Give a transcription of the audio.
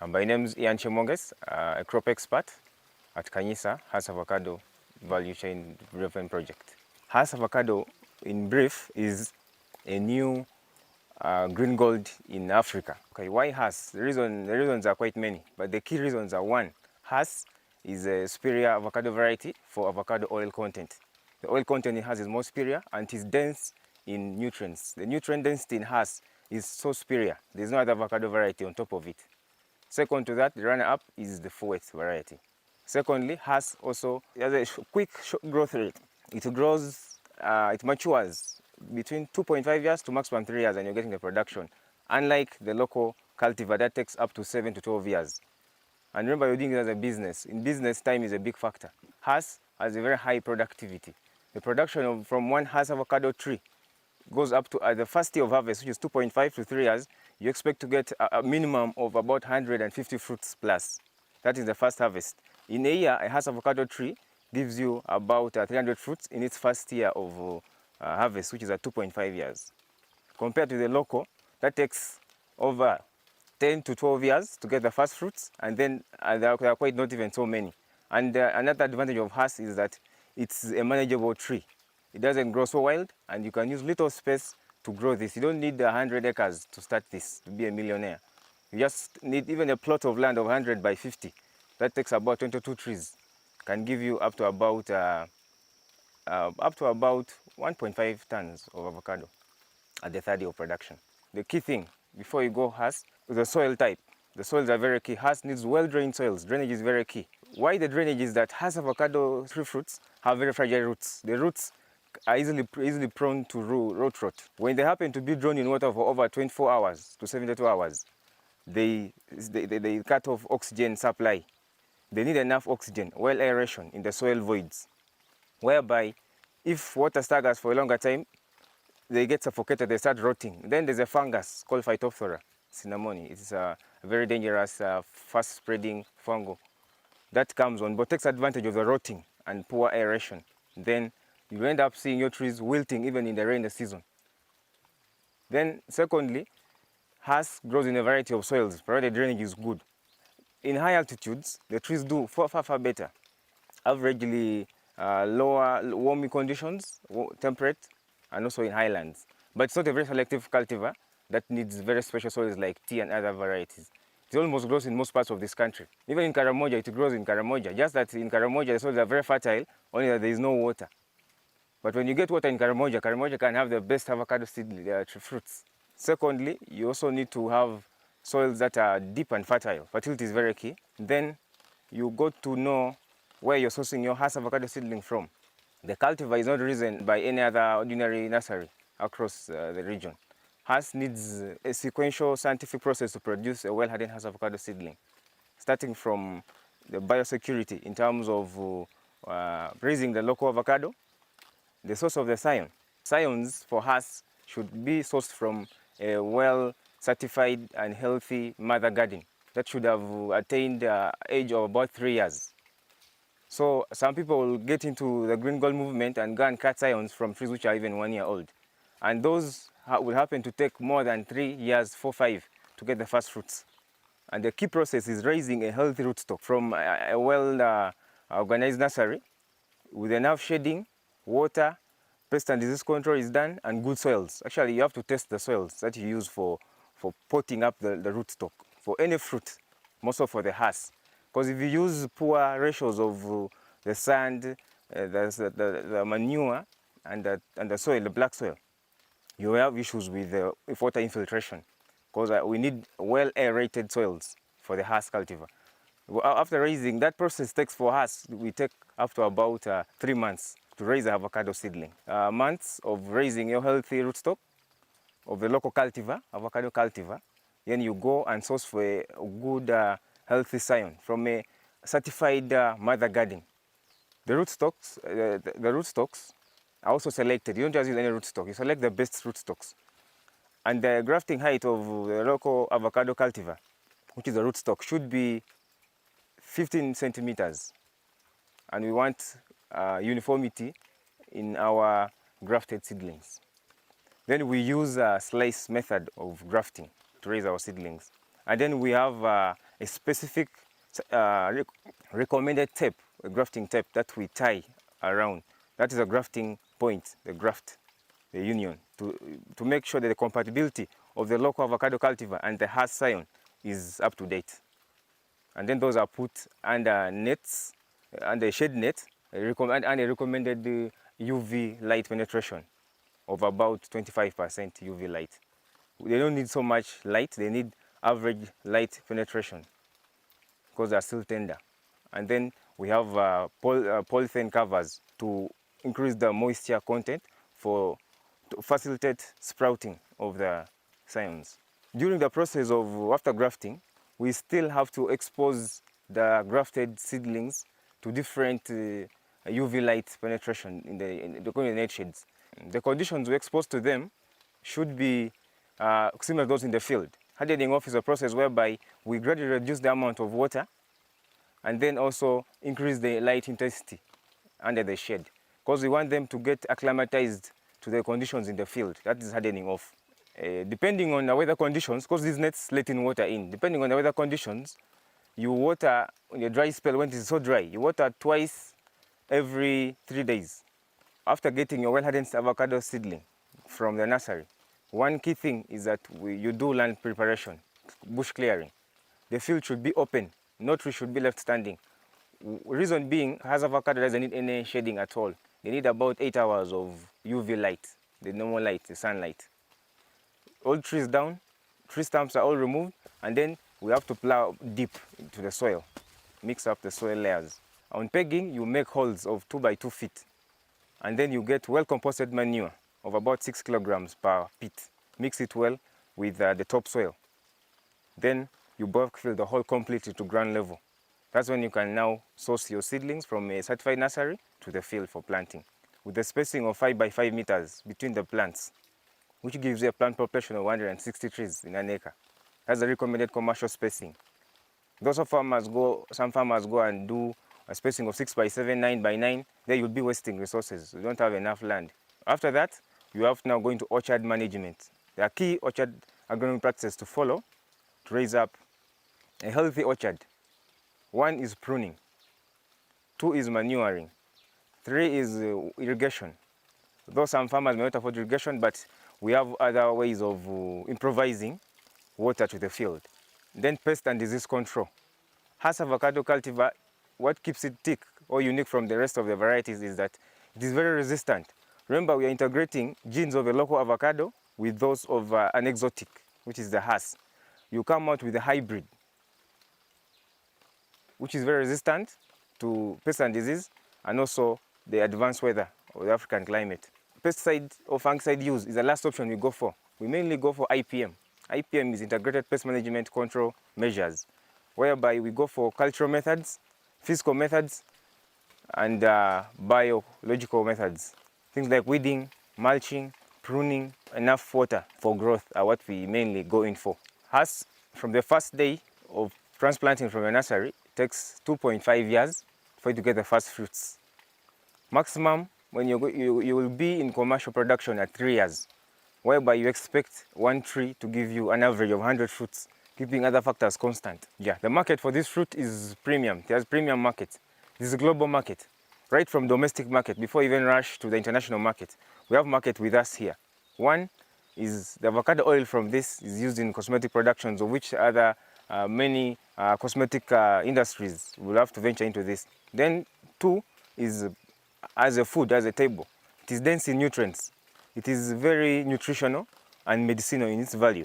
My name is Ian Chemonges, a crop expert at Kanyisa Avocado Value Chain Development Project. Avocado, in brief, is a new green gold in Africa. Okay, why Hass? The reasons are quite many, but the key reasons are: one, Hass is a superior avocado variety for avocado oil content. The oil content in Hass is more superior and is dense in nutrients. The nutrient density in Hass is so superior. There's no other avocado variety on top of it. Second to that, the runner-up is the Fuet variety. Secondly, Hass also has a quick growth rate. It matures between 2.5 years to maximum 3 years, and you're getting the production. Unlike the local cultivar that takes up to 7 to 12 years. And remember, you're doing it as a business. In business, time is a big factor. Hass has a very high productivity. The production from one Hass avocado tree goes up to, at the first year of harvest, which is 2.5 to 3 years, you expect to get a minimum of about 150 fruits plus. That is the first harvest. In a year, a Hass avocado tree gives you about 300 fruits in its first year of harvest, which is at 2.5 years. Compared to the local, that takes over 10 to 12 years to get the first fruits, and then there are quite not even so many. And another advantage of Hass is that it's a manageable tree. It doesn't grow so wild, and you can use little space to grow this. You don't need 100 acres to start this, to be a millionaire. You just need even a plot of land of 100 by 50. That takes about 22 trees. Can give you up to about 1.5 tons of avocado at the third year of production. The key thing before you go Hass is the soil type. The soils are very key. Hass needs well-drained soils. Drainage is very key. Why the drainage is that Hass avocado tree fruits have very fragile roots. The roots are easily prone to root rot. When they happen to be drawn in water for over 24 hours to 72 hours, they cut off oxygen supply. They need enough oxygen, well aeration in the soil voids, whereby if water staggers for a longer time, they get suffocated, they start rotting. Then there's a fungus called Phytophthora cinnamoni. It's a very dangerous, fast-spreading fungal that comes on, but takes advantage of the rotting and poor aeration. Then you end up seeing your trees wilting even in the rainy season. Then secondly, Hass grows in a variety of soils, provided drainage is good. In high altitudes, the trees do far better. Averagely lower warming conditions, temperate, and also in highlands. But it's not a very selective cultivar that needs very special soils like tea and other varieties. It almost grows in most parts of this country. Even in Karamoja, it grows in Karamoja. Just that in Karamoja, the soils are very fertile, only that there is no water. But when you get water in Karamoja, Karamoja can have the best avocado seed fruits. Secondly, you also need to have soils that are deep and fertile. Fertility is very key. Then you got to know where you're sourcing your Hass avocado seedling from. The cultivar is not raised by any other ordinary nursery across the region. Hass needs a sequential scientific process to produce a well-hardened Hass avocado seedling, starting from the biosecurity in terms of raising the local avocado, the source of the scion. Scions for Hass should be sourced from a well-certified and healthy mother garden that should have attained the age of about 3 years. So some people will get into the green gold movement and go and cut scions from trees which are even 1 year old. And those will happen to take more than 3 years, 4, 5 to get the first fruits. And the key process is raising a healthy rootstock from a well-organized nursery with enough shading, water, pest and disease control is done, and good soils. Actually, you have to test the soils that you use for potting up the rootstock for any fruit, most of for the Hass. Because if you use poor ratios of the sand, the manure, and the soil, the black soil, you have issues with water infiltration. Because we need well aerated soils for the Hass cultivar. After raising, that process takes for Hass, we take up to about 3 months to raise an avocado seedling. Months of raising your healthy rootstock of the local cultivar, avocado cultivar. Then you go and source for a good healthy scion from a certified mother garden. The rootstocks are also selected. You don't just use any rootstock, you select the best rootstocks. And the grafting height of the local avocado cultivar, which is a rootstock, should be 15 centimeters. And we want uniformity in our grafted seedlings. Then we use a slice method of grafting to raise our seedlings. And then we have a specific recommended tape, a grafting tape that we tie around. That is a grafting point, the graft, the union, to make sure that the compatibility of the local avocado cultivar and the Hass scion is up to date. And then those are put under nets, under a shade net, and a recommended UV light penetration of about 25% UV light. They don't need so much light, they need average light penetration because they're still tender. And then we have polythene covers to increase the moisture content to facilitate sprouting of the scions. During the process of after grafting, we still have to expose the grafted seedlings to different UV light penetration in the nightshades. The conditions we expose to them should be similar to those in the field. Hardening off is a process whereby we gradually reduce the amount of water and then also increase the light intensity under the shade, because we want them to get acclimatized to the conditions in the field. That is hardening off. Depending on the weather conditions, because these nets let in water in, depending on the weather conditions, you water in a dry spell when it is so dry, you water twice every 3 days. After getting your well-hardened avocado seedling from the nursery, one key thing is that you do land preparation, bush clearing. The field should be open, no tree should be left standing. Reason being, Hass avocado doesn't need any shading at all. They need about 8 hours of UV light, the normal light, the sunlight. All trees down, tree stumps are all removed, and then we have to plow deep into the soil, mix up the soil layers. On pegging, you make holes of 2 by 2 feet, and then you get well-composted manure of about 6 kilograms per pit. Mix it well with the topsoil. Then you backfill the hole completely to ground level. That's when you can now source your seedlings from a certified nursery to the field for planting, with a spacing of 5 by 5 meters between the plants, which gives you a plant population of 160 trees in an acre. That's the recommended commercial spacing. Some farmers go and do a spacing of 6 by 7, 9 by 9. There you'll be wasting resources. You don't have enough land. After that, you have to now go into orchard management. There are key orchard agronomic practices to follow to raise up a healthy orchard. 1 is pruning, 2 is manuring, 3 is irrigation. Though some farmers may not afford irrigation, but we have other ways of improvising water to the field. Then pest and disease control. Hass avocado cultivar, what keeps it thick or unique from the rest of the varieties is that it is very resistant. Remember, we are integrating genes of a local avocado with those of an exotic, which is the Hass. You come out with a hybrid, which is very resistant to pest and disease and also the advanced weather of the African climate. Pesticide or fungicide use is the last option we go for. We mainly go for IPM. IPM is integrated pest management control measures, whereby we go for cultural methods, physical methods, and biological methods. Things like weeding, mulching, pruning, enough water for growth are what we mainly go in for. Hass, from the first day of transplanting from a nursery, takes 2.5 years for you to get the first fruits. Maximum, when you will be in commercial production at 3 years, whereby you expect one tree to give you an average of 100 fruits, keeping other factors constant. Yeah, the market for this fruit is premium. There's premium market. This is a global market, right from domestic market, before even rush to the international market. We have market with us here. One is the avocado oil from this is used in cosmetic productions, of which other many cosmetic industries will have to venture into this. Then 2 is as a food, as a table. It is dense in nutrients. It is very nutritional and medicinal in its value.